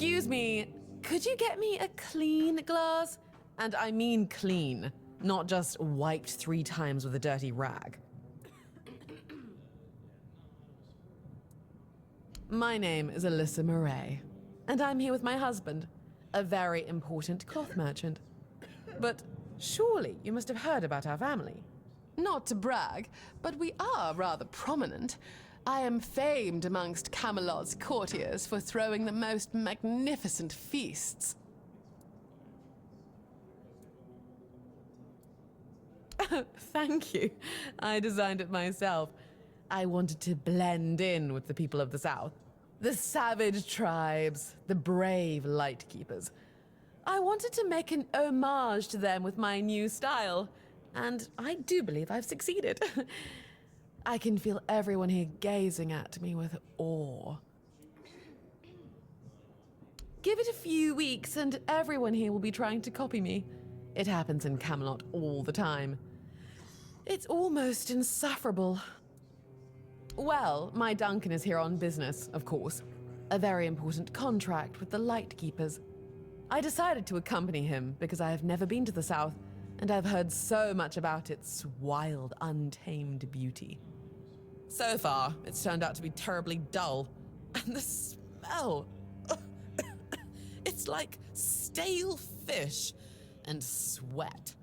Excuse me, could you get me a clean glass? And I mean clean, not just wiped 3 times with a dirty rag. My name is Alyssa Murray, and I'm here with my husband, a very important cloth merchant. But surely you must have heard about our family. Not to brag, but we are rather prominent. I am famed amongst Camelot's courtiers for throwing the most magnificent feasts. Thank you. I designed it myself. I wanted to blend in with the people of the South. The savage tribes, the brave lightkeepers. I wanted to make an homage to them with my new style, and I do believe I've succeeded. I can feel everyone here gazing at me with awe. Give it a few weeks and everyone here will be trying to copy me. It happens in Camelot all the time. It's almost insufferable. Well, my Duncan is here on business, of course. A very important contract with the Lightkeepers. I decided to accompany him because I have never been to the South, and I've heard so much about its wild, untamed beauty. So far, it's turned out to be terribly dull. And the smell... it's like stale fish and sweat.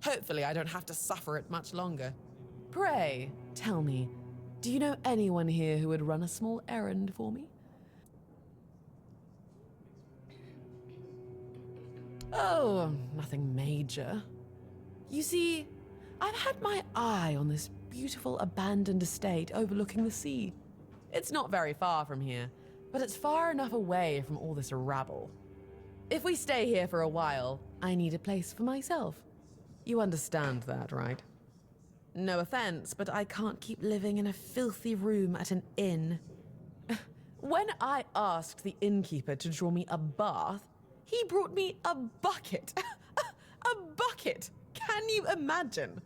Hopefully, I don't have to suffer it much longer. Pray, tell me, do you know anyone here who would run a small errand for me? Oh, nothing major. You see, I've had my eye on this beautiful abandoned estate overlooking the sea. It's not very far from here, but it's far enough away from all this rabble. If we stay here for a while, I need a place for myself. You understand that, right? No offense, but I can't keep living in a filthy room at an inn. When I asked the innkeeper to draw me a bath, he brought me a bucket. A bucket! Can you imagine?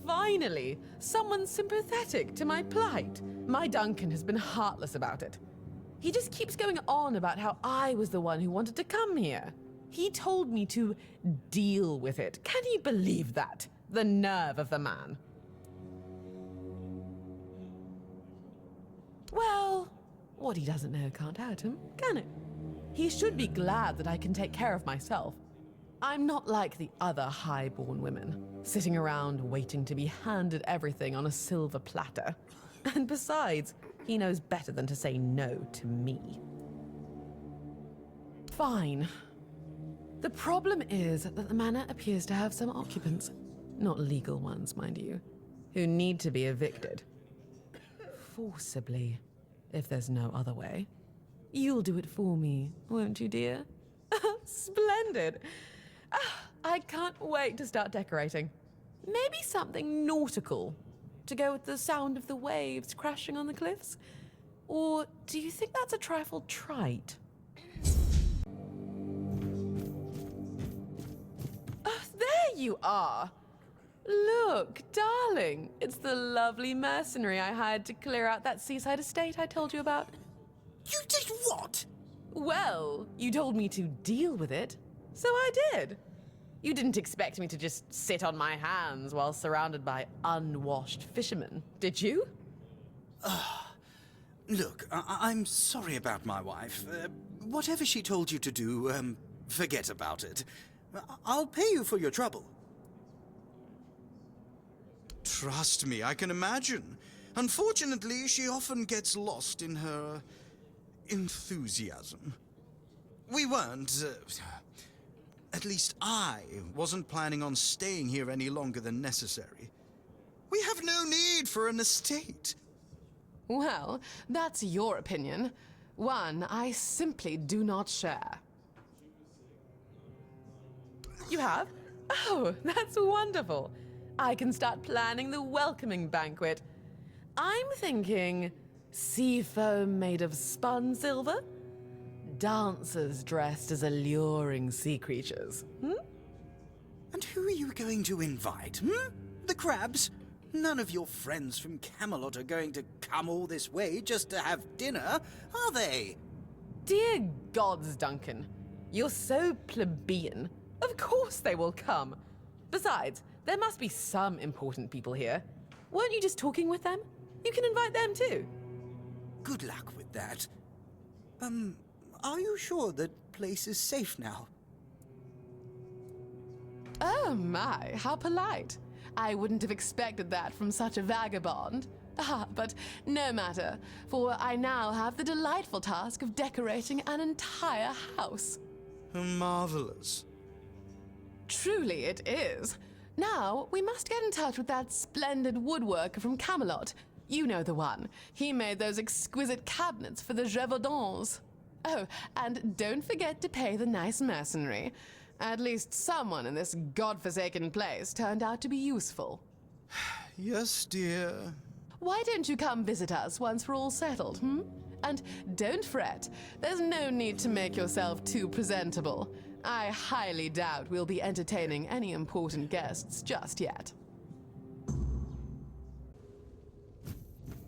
Finally, someone sympathetic to my plight. My Duncan has been heartless about it. He just keeps going on about how I was the one who wanted to come here. He told me to deal with it. Can you believe that? The nerve of the man. Well, what he doesn't know can't hurt him, can it? He should be glad that I can take care of myself. I'm not like the other high-born women, sitting around waiting to be handed everything on a silver platter. And besides, he knows better than to say no to me. Fine. The problem is that the manor appears to have some occupants, not legal ones, mind you, who need to be evicted. Forcibly, if there's no other way. You'll do it for me, won't you, dear? Splendid! I can't wait to start decorating. Maybe something nautical, to go with the sound of the waves crashing on the cliffs? Or do you think that's a trifle trite? There you are! Look, darling, it's the lovely mercenary I hired to clear out that seaside estate I told you about. You did what? Well, you told me to deal with it, so I did. You didn't expect me to just sit on my hands while surrounded by unwashed fishermen, did you? Look, I'm sorry about my wife. Whatever she told you to do, forget about it. I'll pay you for your trouble. Trust me, I can imagine. Unfortunately, she often gets lost in her enthusiasm. We weren't, at least I wasn't planning on staying here any longer than necessary. We have no need for an estate. Well, that's your opinion. One I simply do not share. You have? Oh, that's wonderful. I can start planning the welcoming banquet. I'm thinking sea foam made of spun silver, dancers dressed as alluring sea creatures. And who are you going to invite, The crabs? None of your friends from Camelot are going to come all this way just to have dinner, are they? Dear gods, Duncan. You're so plebeian. Of course they will come. Besides, there must be some important people here. Weren't you just talking with them? You can invite them too. Good luck with that. Are you sure that place is safe now? Oh my, how polite. I wouldn't have expected that from such a vagabond. Ah, but no matter, for I now have the delightful task of decorating an entire house. Marvelous. Truly it is. Now, we must get in touch with that splendid woodworker from Camelot. You know the one. He made those exquisite cabinets for the Gévaudan. Oh, and don't forget to pay the nice mercenary. At least someone in this godforsaken place turned out to be useful. Yes, dear. Why don't you come visit us once we're all settled, hmm? And don't fret. There's no need to make yourself too presentable. I highly doubt we'll be entertaining any important guests just yet.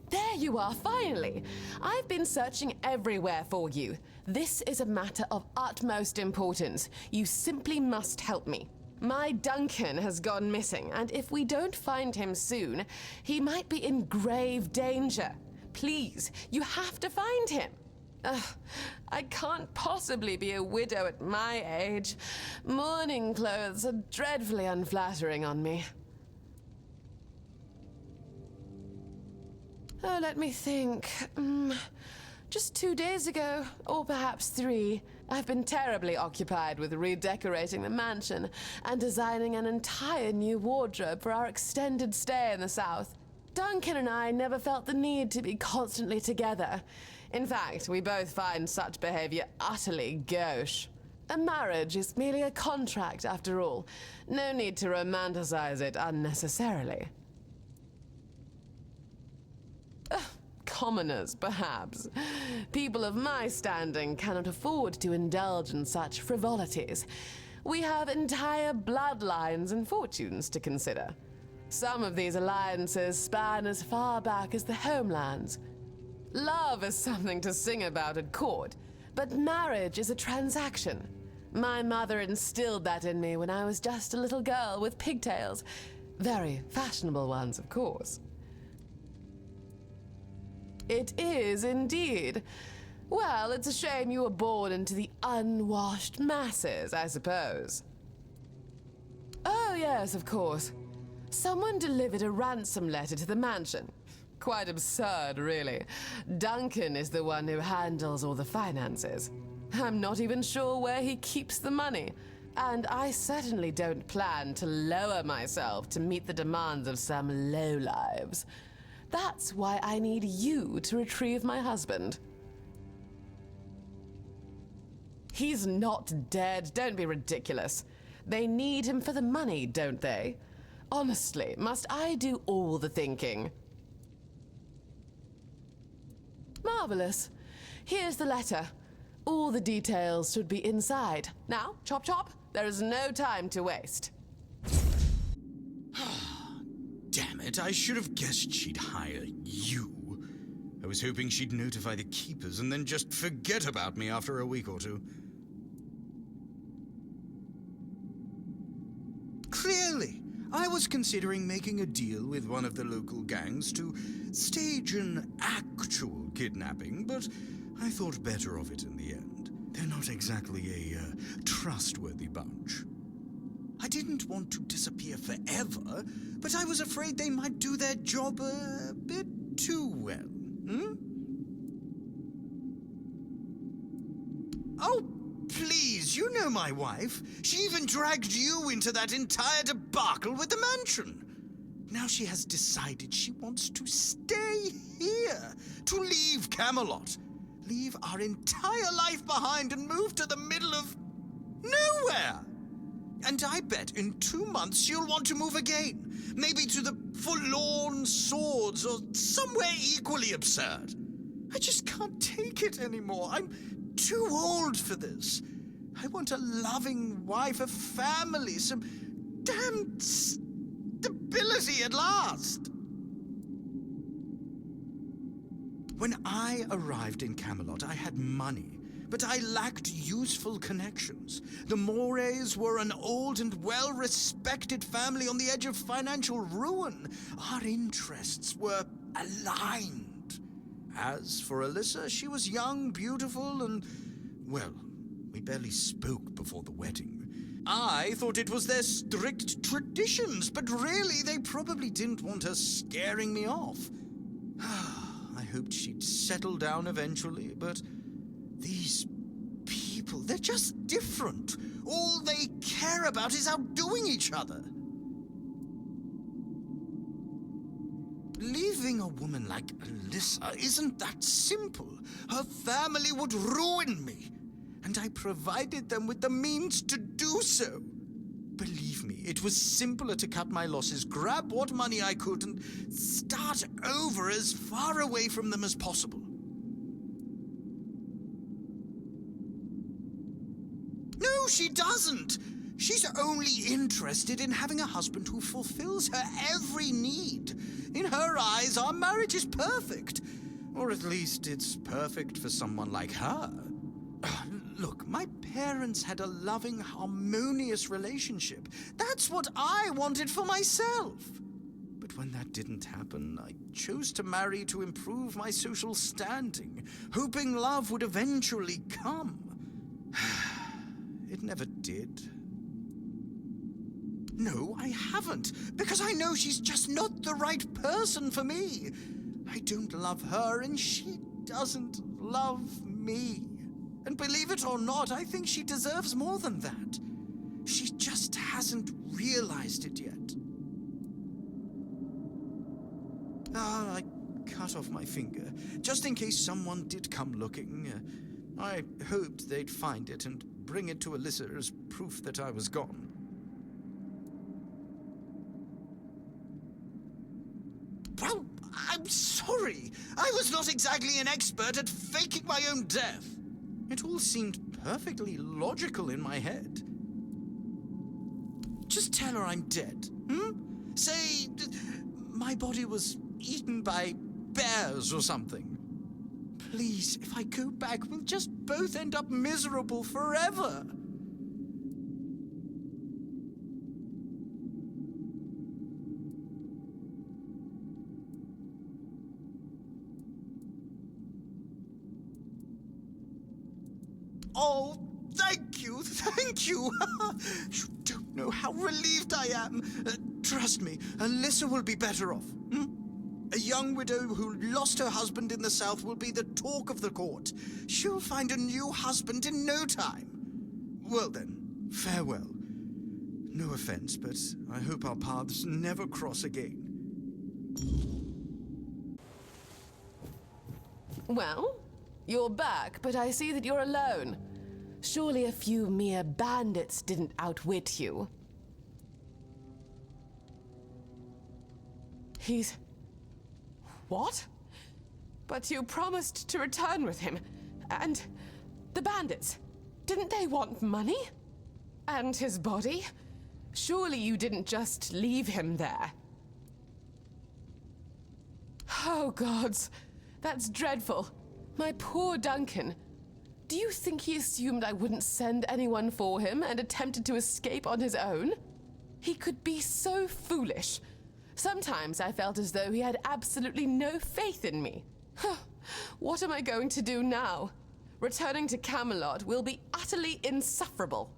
There you are, finally! I've been searching everywhere for you. This is a matter of utmost importance. You simply must help me. My Duncan has gone missing, and if we don't find him soon, he might be in grave danger. Please, you have to find him. I can't possibly be a widow at my age. Mourning clothes are dreadfully unflattering on me. Oh, let me think. Just 2 days ago, or perhaps 3, I've been terribly occupied with redecorating the mansion and designing an entire new wardrobe for our extended stay in the South. Duncan and I never felt the need to be constantly together. In fact, we both find such behavior utterly gauche. A marriage is merely a contract, after all. No need to romanticize it unnecessarily. Commoners, perhaps. People of my standing cannot afford to indulge in such frivolities. We have entire bloodlines and fortunes to consider. Some of these alliances span as far back as the homelands. Love is something to sing about at court, but marriage is a transaction. My mother instilled that in me when I was just a little girl with pigtails. Very fashionable ones, of course. It is indeed. Well, it's a shame you were born into the unwashed masses, I suppose. Oh, yes, of course. Someone delivered a ransom letter to the mansion. Quite absurd, really. Duncan is the one who handles all the finances. I'm not even sure where he keeps the money. And I certainly don't plan to lower myself to meet the demands of some lowlives. That's why I need you to retrieve my husband. He's not dead. Don't be ridiculous. They need him for the money, don't they? Honestly, must I do all the thinking? Marvelous. Here's the letter. All the details should be inside. Now, chop chop, there is no time to waste. Damn it, I should have guessed she'd hire you. I was hoping she'd notify the keepers and then just forget about me after a week or two. Clearly, I was considering making a deal with one of the local gangs to stage an actual kidnapping, but I thought better of it in the end. They're not exactly a trustworthy bunch. I didn't want to disappear forever, but I was afraid they might do their job a bit too well. Oh, please, you know my wife. She even dragged you into that entire debacle with the mansion. Now she has decided she wants to stay here, to leave Camelot, leave our entire life behind and move to the middle of nowhere. And I bet in 2 months she'll want to move again. Maybe to the Forlorn Swords or somewhere equally absurd. I just can't take it anymore. I'm too old for this. I want a loving wife, a family, some damn stability at last. When I arrived in Camelot, I had money, but I lacked useful connections. The Morays were an old and well-respected family on the edge of financial ruin. Our interests were aligned. As for Alyssa, she was young, beautiful, and, well, we barely spoke before the wedding. I thought it was their strict traditions, but really they probably didn't want her scaring me off. I hoped she'd settle down eventually, but these people, they're just different. All they care about is outdoing each other. Leaving a woman like Alyssa isn't that simple. Her family would ruin me, and I provided them with the means to do so. Believe me, it was simpler to cut my losses, grab what money I could, and start over as far away from them as possible. No, she doesn't. She's only interested in having a husband who fulfills her every need. In her eyes, our marriage is perfect. Or at least it's perfect for someone like her. Look, my parents had a loving, harmonious relationship. That's what I wanted for myself. But when that didn't happen, I chose to marry to improve my social standing, hoping love would eventually come. It never did. No, I haven't, because I know she's just not the right person for me. I don't love her, and she doesn't love me. And believe it or not, I think she deserves more than that. She just hasn't realized it yet. I cut off my finger, just in case someone did come looking. I hoped they'd find it and bring it to Alyssa as proof that I was gone. Well, I'm sorry. I was not exactly an expert at faking my own death. It all seemed perfectly logical in my head. Just tell her I'm dead, Say, my body was eaten by bears or something. Please, if I go back, we'll just both end up miserable forever. Oh, thank you, thank you. You don't know how relieved I am. Trust me, Alyssa will be better off. A young widow who lost her husband in the south will be the talk of the court. She'll find a new husband in no time. Well then, farewell. No offense, but I hope our paths never cross again. Well, you're back, but I see that you're alone. Surely a few mere bandits didn't outwit you. He's... What? But you promised to return with him. And the bandits, didn't they want money? And his body? Surely you didn't just leave him there. Oh, gods. That's dreadful. My poor Duncan. Do you think he assumed I wouldn't send anyone for him and attempted to escape on his own? He could be so foolish. Sometimes I felt as though he had absolutely no faith in me. What am I going to do now? Returning to Camelot will be utterly insufferable.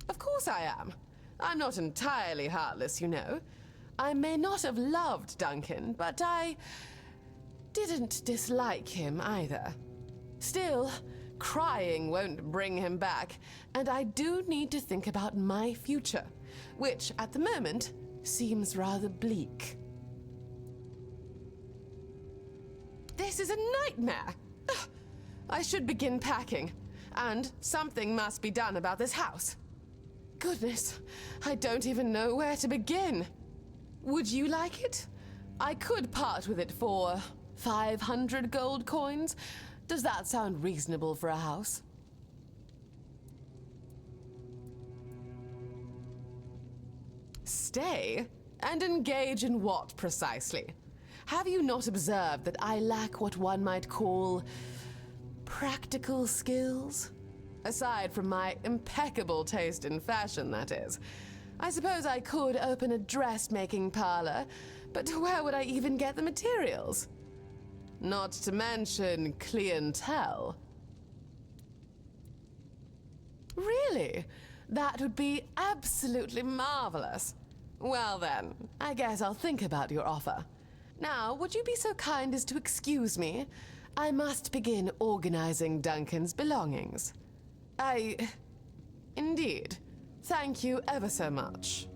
Of course I am. I'm not entirely heartless, you know. I may not have loved Duncan, but I didn't dislike him either. Still, crying won't bring him back, and I do need to think about my future, which at the moment seems rather bleak. This is a nightmare! Ugh. I should begin packing, and something must be done about this house. Goodness, I don't even know where to begin. Would you like it? I could part with it for 500 gold coins. Does that sound reasonable for a house? stay? And engage in what, precisely? Have you not observed that I lack what one might call practical skills? Aside from my impeccable taste in fashion, that is. I suppose I could open a dressmaking parlor, but where would I even get the materials? Not to mention clientele. Really? That would be absolutely marvelous. Well then, I guess I'll think about your offer. Now, would you be so kind as to excuse me? I must begin organizing Duncan's belongings. Indeed. Thank you ever so much.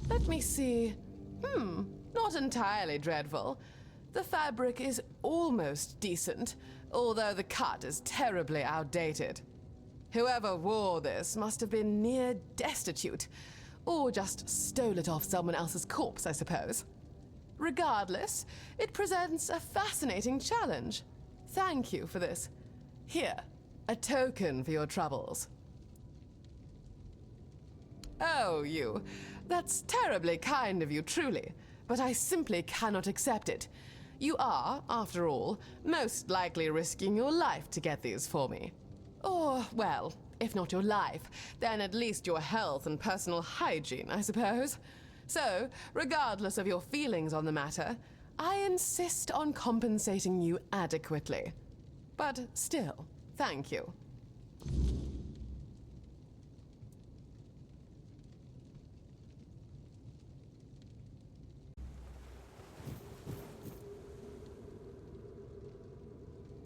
Let me see. Not entirely dreadful. The fabric is almost decent, although the cut is terribly outdated. Whoever wore this must have been near destitute, or just stole it off someone else's corpse, I suppose. Regardless, it presents a fascinating challenge. Thank you for this. Here, a token for your troubles. Oh, you. That's terribly kind of you, truly, but I simply cannot accept it. You are, after all, most likely risking your life to get these for me. Or, well, if not your life, then at least your health and personal hygiene, I suppose. So, regardless of your feelings on the matter, I insist on compensating you adequately. But still, thank you.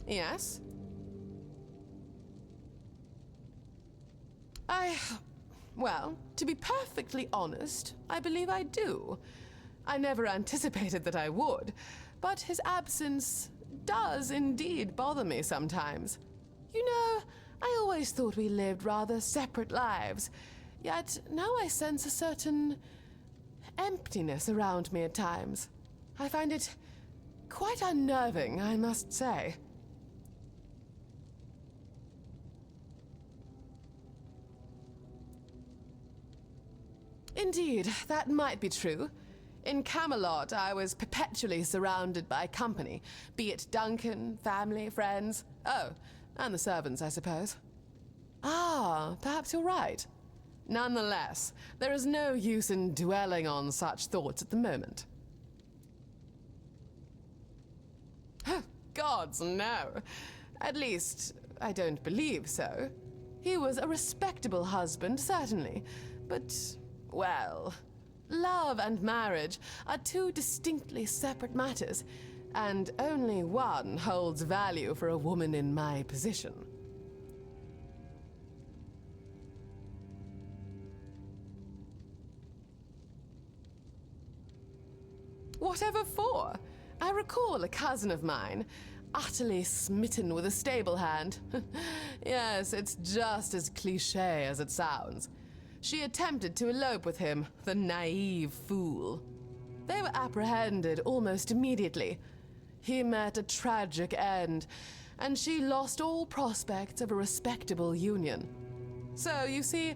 Yes? Well, to be perfectly honest, I believe I do. I never anticipated that I would, but his absence does indeed bother me sometimes. You know, I always thought we lived rather separate lives, yet now I sense a certain emptiness around me at times. I find it quite unnerving, I must say. Indeed, that might be true. In Camelot, I was perpetually surrounded by company, be it Duncan, family, friends, oh, and the servants, I suppose. Ah, perhaps you're right. Nonetheless, there is no use in dwelling on such thoughts at the moment. Gods, no. At least, I don't believe so. He was a respectable husband, certainly, but, well, love and marriage are two distinctly separate matters, and only one holds value for a woman in my position. Whatever for? I recall a cousin of mine, utterly smitten with a stable hand. Yes, it's just as cliché as it sounds. She attempted to elope with him, the naive fool. They were apprehended almost immediately. He met a tragic end, and she lost all prospects of a respectable union. So, you see,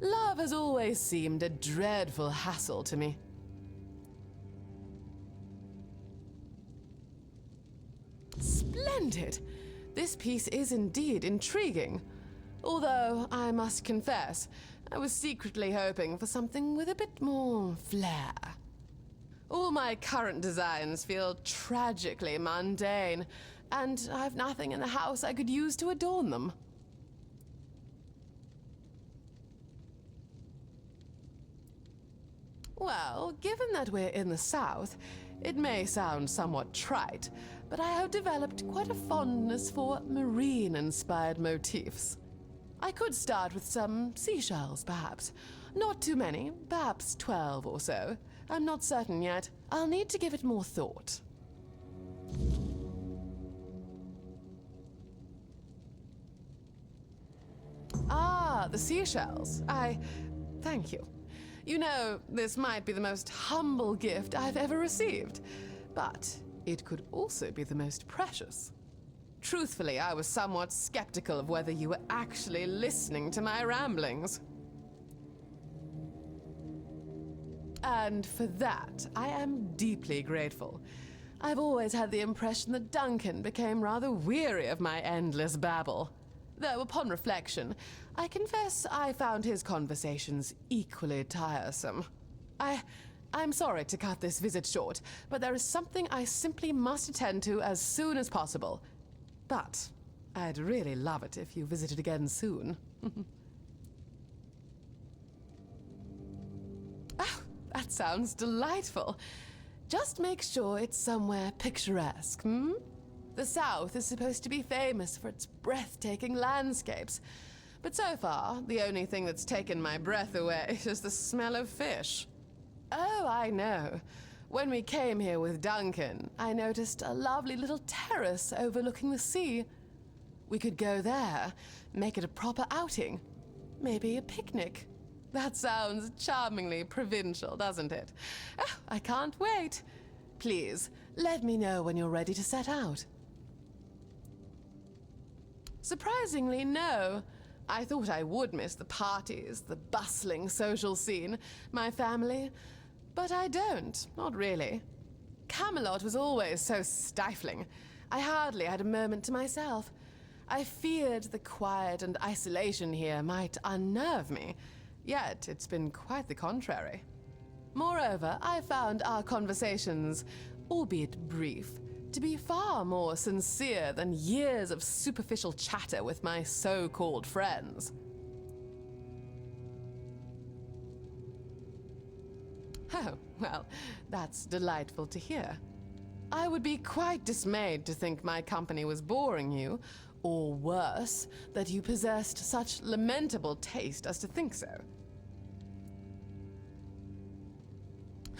love has always seemed a dreadful hassle to me. Splendid! This piece is indeed intriguing. Although, I must confess, I was secretly hoping for something with a bit more flair. All my current designs feel tragically mundane, and I've nothing in the house I could use to adorn them. Well, given that we're in the South, it may sound somewhat trite, but I have developed quite a fondness for marine-inspired motifs. I could start with some seashells, perhaps. Not too many, perhaps 12 or so. I'm not certain yet. I'll need to give it more thought. Ah, the seashells. Thank you. You know, this might be the most humble gift I've ever received, but it could also be the most precious. Truthfully, I was somewhat skeptical of whether you were actually listening to my ramblings. And for that, I am deeply grateful. I've always had the impression that Duncan became rather weary of my endless babble. Though, upon reflection, I confess I found his conversations equally tiresome. I'm sorry to cut this visit short, but there is something I simply must attend to as soon as possible. But I'd really love it if you visited again soon. Oh, that sounds delightful. Just make sure it's somewhere picturesque, hmm? The South is supposed to be famous for its breathtaking landscapes. But so far, the only thing that's taken my breath away is the smell of fish. Oh, I know. When we came here with Duncan, I noticed a lovely little terrace overlooking the sea. We could go there, make it a proper outing. Maybe a picnic. That sounds charmingly provincial, doesn't it? Oh, I can't wait. Please, let me know when you're ready to set out. Surprisingly, no. I thought I would miss the parties, the bustling social scene, my family. But I don't, not really. Camelot was always so stifling. I hardly had a moment to myself. I feared the quiet and isolation here might unnerve me. Yet it's been quite the contrary. Moreover, I found our conversations, albeit brief, to be far more sincere than years of superficial chatter with my so-called friends. Oh, well, that's delightful to hear. I would be quite dismayed to think my company was boring you, or worse, that you possessed such lamentable taste as to think so.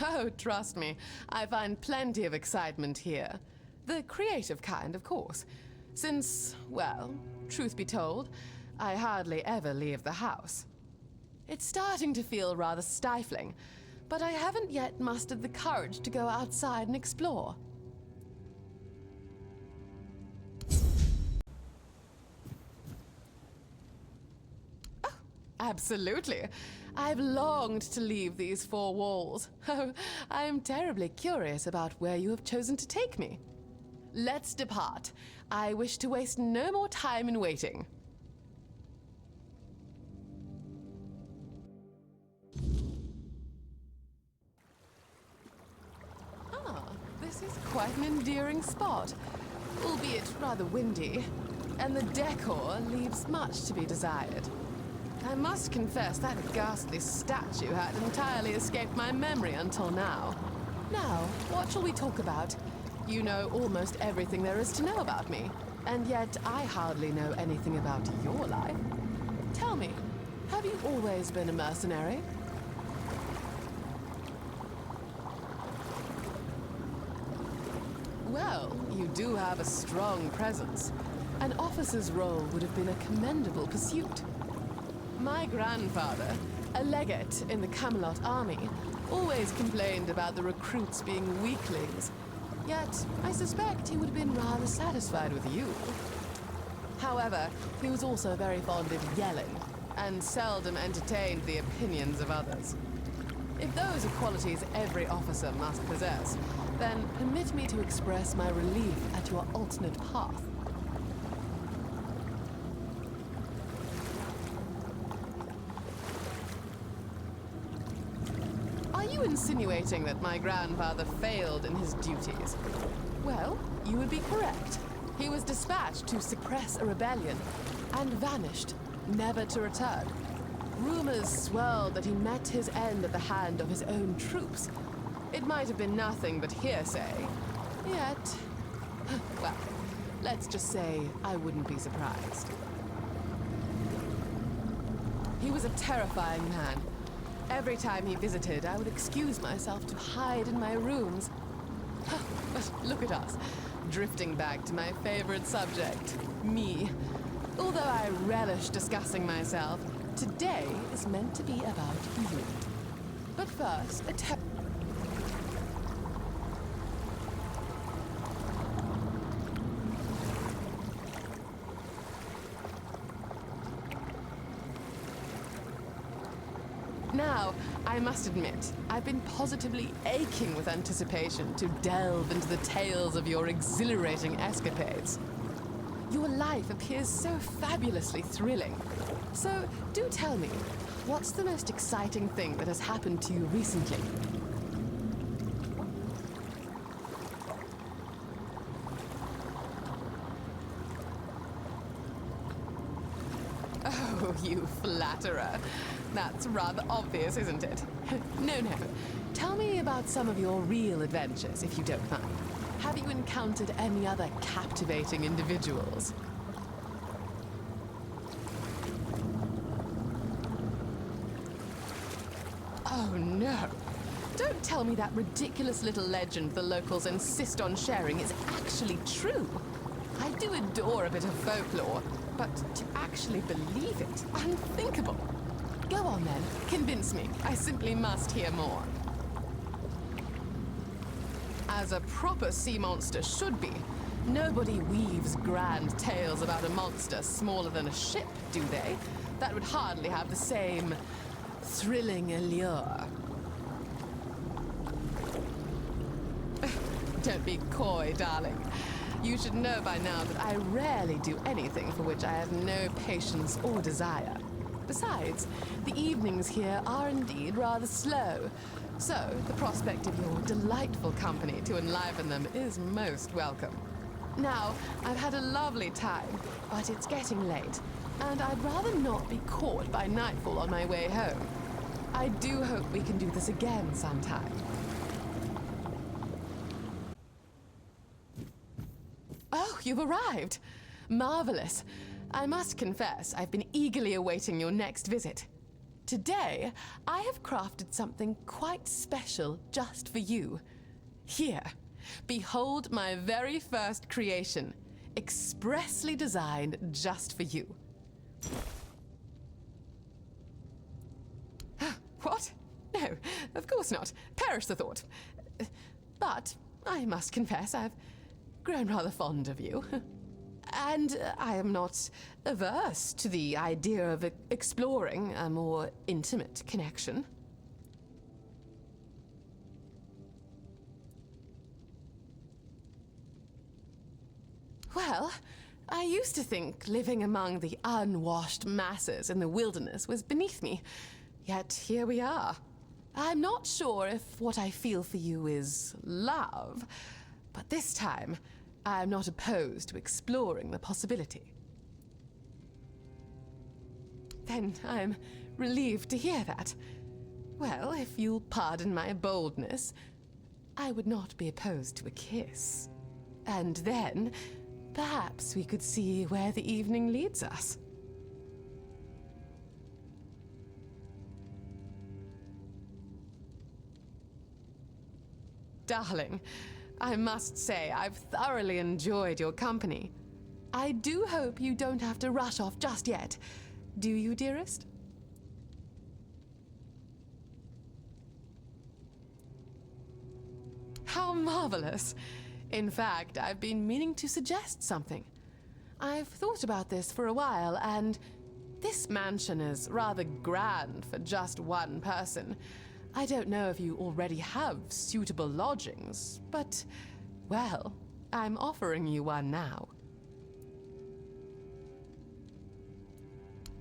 Oh, trust me, I find plenty of excitement here. The creative kind, of course. Since, well, truth be told, I hardly ever leave the house. It's starting to feel rather stifling, but I haven't yet mustered the courage to go outside and explore. Oh, absolutely. I've longed to leave these four walls. Oh, I am terribly curious about where you have chosen to take me. Let's depart. I wish to waste no more time in waiting. Ah, this is quite an endearing spot, albeit rather windy, and the decor leaves much to be desired. I must confess that ghastly statue had entirely escaped my memory until now. Now, what shall we talk about? You know almost everything there is to know about me, and yet I hardly know anything about your life. Tell me, have you always been a mercenary? Well, you do have a strong presence. An officer's role would have been a commendable pursuit. My grandfather, a legate in the Camelot army, always complained about the recruits being weaklings. Yet, I suspect he would have been rather satisfied with you. However, he was also very fond of yelling, and seldom entertained the opinions of others. If those are qualities every officer must possess, then permit me to express my relief at your alternate path. Are you insinuating that my grandfather failed in his duties? Well, you would be correct. He was dispatched to suppress a rebellion and vanished, never to return. Rumors swirled that he met his end at the hand of his own troops. It might have been nothing but hearsay. Yet, well, let's just say I wouldn't be surprised. He was a terrifying man. Every time he visited, I would excuse myself to hide in my rooms. But look at us, drifting back to my favorite subject, me. Although I relish discussing myself, today is meant to be about you. But first, Now, I must admit, I've been positively aching with anticipation to delve into the tales of your exhilarating escapades. Your life appears so fabulously thrilling. So, do tell me, what's the most exciting thing that has happened to you recently? Oh, you flatterer. That's rather obvious, isn't it? No. Tell me about some of your real adventures, if you don't mind. Have you encountered any other captivating individuals? Oh, no. Don't tell me that ridiculous little legend the locals insist on sharing is actually true. I do adore a bit of folklore, but to actually believe it, unthinkable. Go on then, convince me. I simply must hear more. As a proper sea monster should be, nobody weaves grand tales about a monster smaller than a ship, do they? That would hardly have the same thrilling allure. Don't be coy, darling. You should know by now that I rarely do anything for which I have no patience or desire. Besides, the evenings here are indeed rather slow, so the prospect of your delightful company to enliven them is most welcome. Now, I've had a lovely time, but it's getting late, and I'd rather not be caught by nightfall on my way home. I do hope we can do this again sometime. Oh, you've arrived! Marvelous. I must confess, I've been eagerly awaiting your next visit. Today, I have crafted something quite special just for you. Here, behold my very first creation, expressly designed just for you. What? No, of course not. Perish the thought. But I must confess, I've grown rather fond of you. And I am not averse to the idea of exploring a more intimate connection. Well, I used to think living among the unwashed masses in the wilderness was beneath me. Yet here we are. I'm not sure if what I feel for you is love, but this time, I'm not opposed to exploring the possibility. Then I'm relieved to hear that. Well, if you'll pardon my boldness, I would not be opposed to a kiss. And then, perhaps we could see where the evening leads us. Darling, I must say I've thoroughly enjoyed your company. I do hope you don't have to rush off just yet. Do you, dearest? How marvelous! In fact, I've been meaning to suggest something. I've thought about this for a while, and this mansion is rather grand for just one person. I don't know if you already have suitable lodgings, but, well, I'm offering you one now.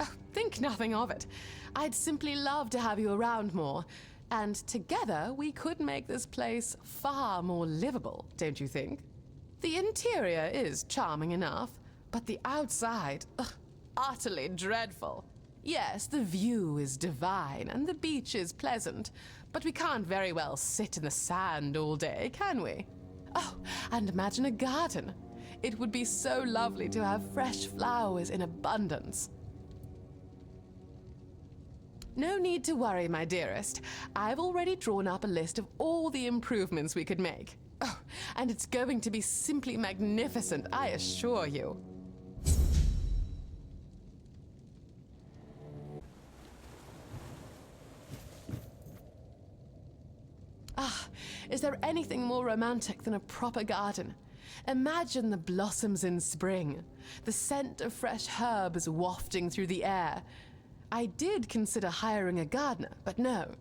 Oh, think nothing of it. I'd simply love to have you around more, and together we could make this place far more livable, don't you think? The interior is charming enough, but the outside, utterly dreadful. Yes, the view is divine and the beach is pleasant, but we can't very well sit in the sand all day, can we? Oh, and imagine a garden. It would be so lovely to have fresh flowers in abundance. No need to worry, my dearest. I've already drawn up a list of all the improvements we could make. Oh, and it's going to be simply magnificent, I assure you. Ah, is there anything more romantic than a proper garden? Imagine the blossoms in spring, the scent of fresh herbs wafting through the air. I did consider hiring a gardener, but no.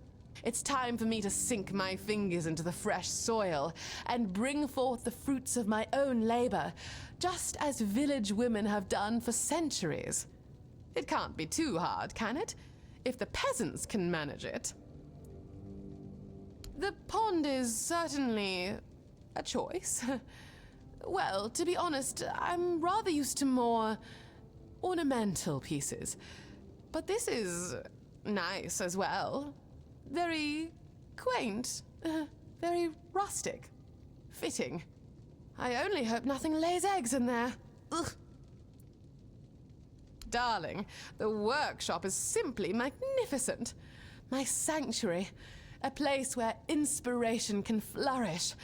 It's time for me to sink my fingers into the fresh soil and bring forth the fruits of my own labor, just as village women have done for centuries. It can't be too hard, can it? If the peasants can manage it. The pond is certainly a choice. Well, to be honest, I'm rather used to more ornamental pieces. But this is nice as well. Very quaint, very rustic, fitting. I only hope nothing lays eggs in there. Ugh. Darling, the workshop is simply magnificent. My sanctuary, a place where inspiration can flourish,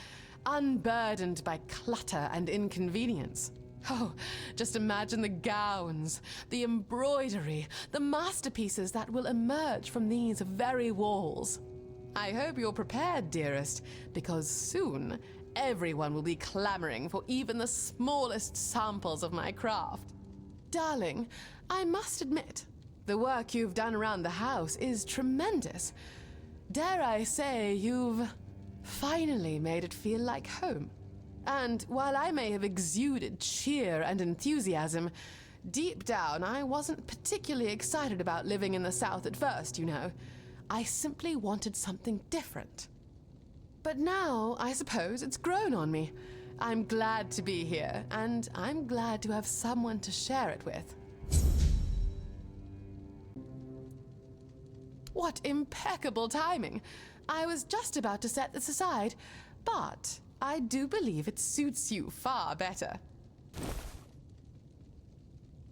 unburdened by clutter and inconvenience. Oh, just imagine the gowns, the embroidery, the masterpieces that will emerge from these very walls. I hope you're prepared, dearest, because soon everyone will be clamoring for even the smallest samples of my craft. Darling, I must admit, the work you've done around the house is tremendous. Dare I say, you've finally made it feel like home. And while I may have exuded cheer and enthusiasm, deep down I wasn't particularly excited about living in the South at first, you know. I simply wanted something different. But now, I suppose, it's grown on me. I'm glad to be here, and I'm glad to have someone to share it with. What impeccable timing! I was just about to set this aside, but I do believe it suits you far better.